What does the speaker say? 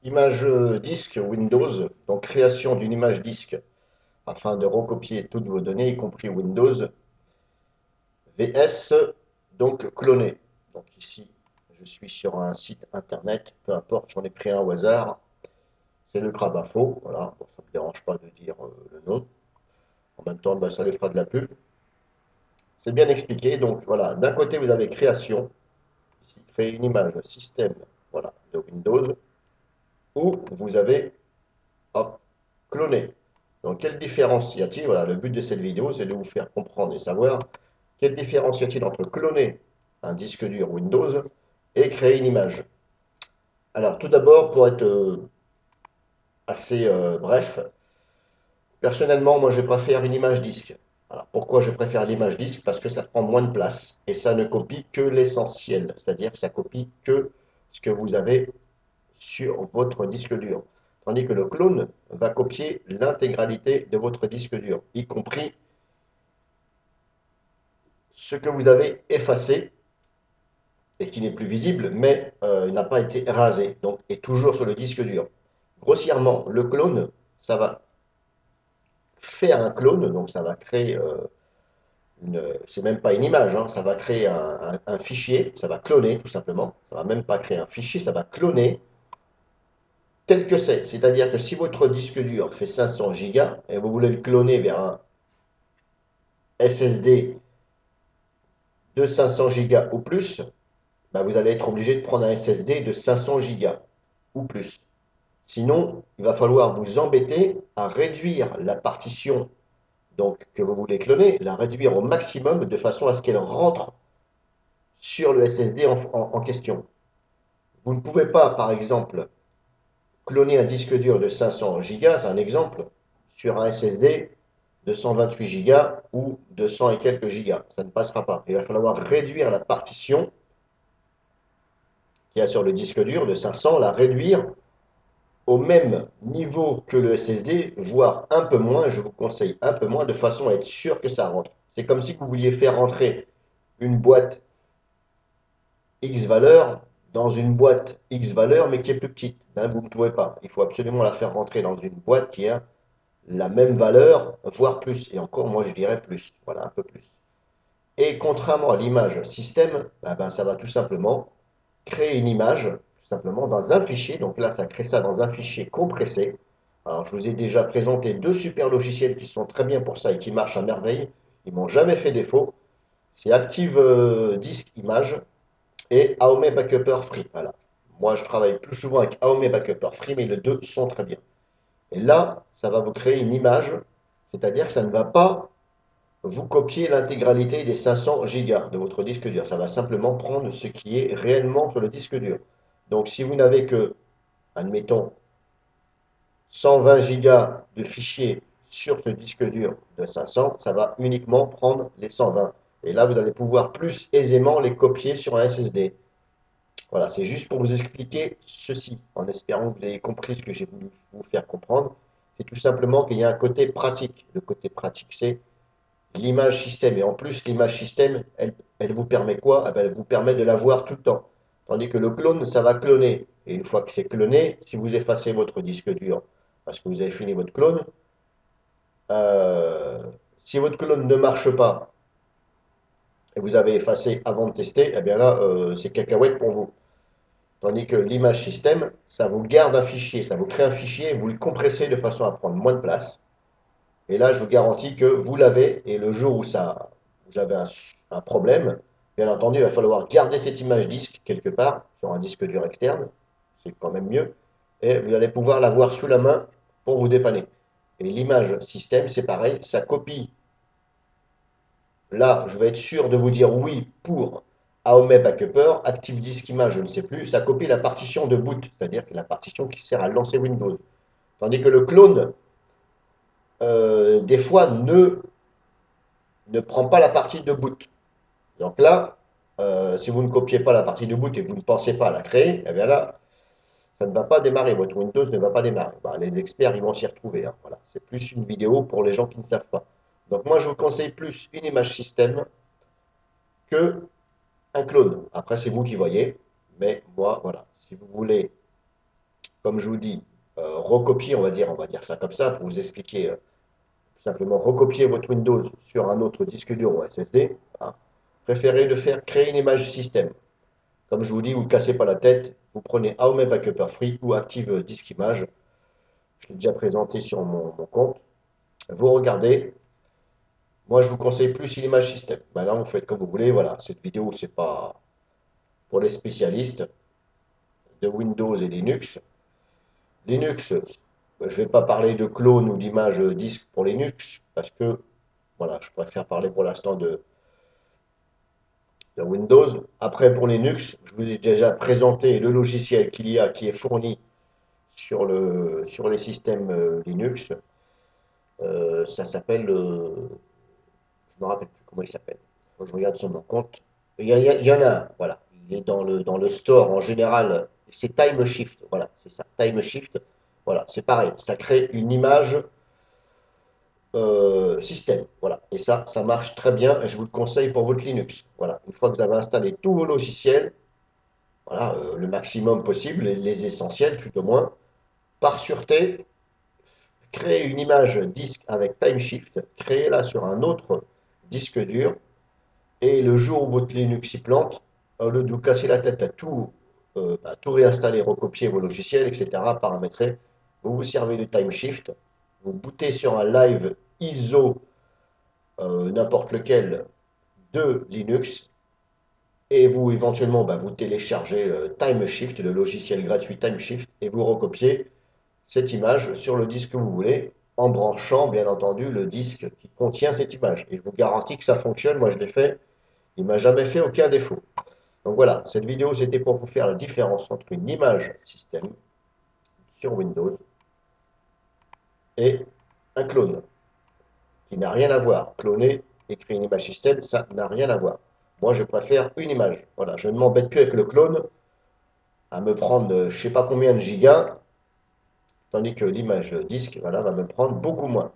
Image disque Windows, donc création d'une image disque afin de recopier toutes vos données, y compris Windows, VS, donc cloner. Donc ici, je suis sur un site internet, peu importe, j'en ai pris un au hasard, c'est le Crabe Info, voilà, bon, ça ne me dérange pas de dire le nom. En même temps, ben, ça les fera de la pub. C'est bien expliqué, donc voilà, d'un côté vous avez création, ici, créer une image système, voilà, de Windows, où vous avez hop, cloner. Donc, quelle différence y a-t-il? Voilà, le but de cette vidéo, c'est de vous faire comprendre et savoir quelle différence y a-t-il entre cloner un disque dur Windows et créer une image. Alors, tout d'abord, pour être assez bref, personnellement, moi, je préfère une image disque. Alors, pourquoi je préfère l'image disque? Parce que ça prend moins de place et ça ne copie que l'essentiel, c'est-à-dire que ça copie que ce que vous avez sur votre disque dur. Tandis que le clone va copier l'intégralité de votre disque dur, y compris ce que vous avez effacé et qui n'est plus visible, mais n'a pas été rasé, donc est toujours sur le disque dur. Grossièrement, le clone, ça va faire un clone, donc ça va créer c'est même pas une image, hein, ça va créer un fichier, ça va cloner tout simplement, ça va même pas créer un fichier, ça va cloner tel que c'est. C'est-à-dire que si votre disque dur fait 500 gigas et vous voulez le cloner vers un SSD de 500 gigas ou plus, ben vous allez être obligé de prendre un SSD de 500 gigas ou plus. Sinon, il va falloir vous embêter à réduire la partition donc, que vous voulez cloner, la réduire au maximum de façon à ce qu'elle rentre sur le SSD en question. Vous ne pouvez pas, par exemple, cloner un disque dur de 500 gigas, c'est un exemple, sur un SSD de 128 gigas ou de 100 et quelques gigas. Ça ne passera pas. Il va falloir réduire la partition qu'il y a sur le disque dur de 500, la réduire au même niveau que le SSD, voire un peu moins, je vous conseille un peu moins, de façon à être sûr que ça rentre. C'est comme si vous vouliez faire rentrer une boîte X valeur dans une boîte X valeur, mais qui est plus petite. Hein, vous ne pouvez pas. Il faut absolument la faire rentrer dans une boîte qui a la même valeur, voire plus. Et encore, moi, je dirais plus. Voilà, un peu plus. Et contrairement à l'image système, ah ben, ça va tout simplement créer une image, tout simplement dans un fichier. Donc là, ça crée ça dans un fichier compressé. Alors, je vous ai déjà présenté deux super logiciels qui sont très bien pour ça et qui marchent à merveille. Ils m'ont jamais fait défaut. C'est Active Disk Image et Aome Backuper Free. Voilà. Moi, je travaille plus souvent avec Aome Backuper Free, mais les deux sont très bien. Et là, ça va vous créer une image, c'est-à-dire que ça ne va pas vous copier l'intégralité des 500 gigas de votre disque dur. Ça va simplement prendre ce qui est réellement sur le disque dur. Donc, si vous n'avez que, admettons, 120 gigas de fichiers sur ce disque dur de 500, ça va uniquement prendre les 120. Et là, vous allez pouvoir plus aisément les copier sur un SSD. Voilà, c'est juste pour vous expliquer ceci, en espérant que vous ayez compris ce que j'ai voulu vous faire comprendre. C'est tout simplement qu'il y a un côté pratique. Le côté pratique, c'est l'image système. Et en plus, l'image système, elle vous permet quoi? Eh ben, elle vous permet de la voir tout le temps. Tandis que le clone, ça va cloner. Et une fois que c'est cloné, si vous effacez votre disque dur parce que vous avez fini votre clone, euh, si votre clone ne marche pas et vous avez effacé avant de tester, eh bien là, c'est cacahuète pour vous. Tandis que l'image système, ça vous garde un fichier, ça vous crée un fichier, vous le compressez de façon à prendre moins de place. Et là, je vous garantis que vous l'avez, et le jour où vous avez un problème, bien entendu, il va falloir garder cette image disque quelque part, sur un disque dur externe, c'est quand même mieux, et vous allez pouvoir l'avoir sous la main pour vous dépanner. Et l'image système, c'est pareil, ça copie. Là, je vais être sûr de vous dire oui pour Aome Backuper, Active Disk Image, je ne sais plus, ça copie la partition de boot, c'est-à-dire la partition qui sert à lancer Windows. Tandis que le clone, des fois, ne prend pas la partie de boot. Donc là, si vous ne copiez pas la partie de boot et que vous ne pensez pas à la créer, eh bien là, ça ne va pas démarrer. Votre Windows ne va pas démarrer. Ben, les experts, ils vont s'y retrouver. Hein, voilà. C'est plus une vidéo pour les gens qui ne savent pas. Donc moi, je vous conseille plus une image système que un clone. Après, c'est vous qui voyez. Mais moi, voilà. Si vous voulez comme je vous dis, recopier, on va dire ça comme ça, pour vous expliquer, simplement recopier votre Windows sur un autre disque dur ou SSD. Hein. Préférez de faire créer une image système. Comme je vous dis, vous ne cassez pas la tête, vous prenez AOME Backup Free ou Active Disk Image. Je l'ai déjà présenté sur mon compte. Vous regardez. Moi, je vous conseille plus l'image système. Maintenant, vous faites comme vous voulez. Voilà, cette vidéo, c'est pas pour les spécialistes de Windows et Linux. Linux, je ne vais pas parler de clone ou d'image disque pour Linux, parce que voilà, je préfère parler pour l'instant de Windows. Après, pour Linux, je vous ai déjà présenté le logiciel qu'il y a qui est fourni sur les systèmes Linux. Ça s'appelle, je me rappelle plus comment il s'appelle. Faut que je regarde sur mon compte. Il y en a un, voilà. Il est dans le store en général. C'est Time Shift, voilà, c'est ça. Time Shift, voilà, c'est pareil. Ça crée une image système, voilà. Et ça marche très bien et je vous le conseille pour votre Linux. Voilà. Une fois que vous avez installé tous vos logiciels, voilà, le maximum possible, les essentiels tout au moins, par sûreté, créez une image disque avec Time Shift, créez-la sur un autre disque dur. Et le jour où votre Linux s'y plante, au lieu de vous casser la tête à tout réinstaller, recopier vos logiciels, etc., paramétrer, vous vous servez de Time Shift, vous bootez sur un live ISO, n'importe lequel, de Linux, et vous éventuellement vous téléchargez Time Shift, le logiciel gratuit Time Shift, et vous recopiez cette image sur le disque que vous voulez, en branchant bien entendu le disque qui contient cette image. Et je vous garantis que ça fonctionne, moi je l'ai fait, il ne m'a jamais fait aucun défaut. Donc voilà, cette vidéo c'était pour vous faire la différence entre une image système sur Windows et un clone, qui n'a rien à voir. Cloner et créer une image système, ça n'a rien à voir. Moi je préfère une image. Voilà, je ne m'embête plus avec le clone à me prendre je ne sais pas combien de gigas, tandis que l'image disque voilà, va me prendre beaucoup moins.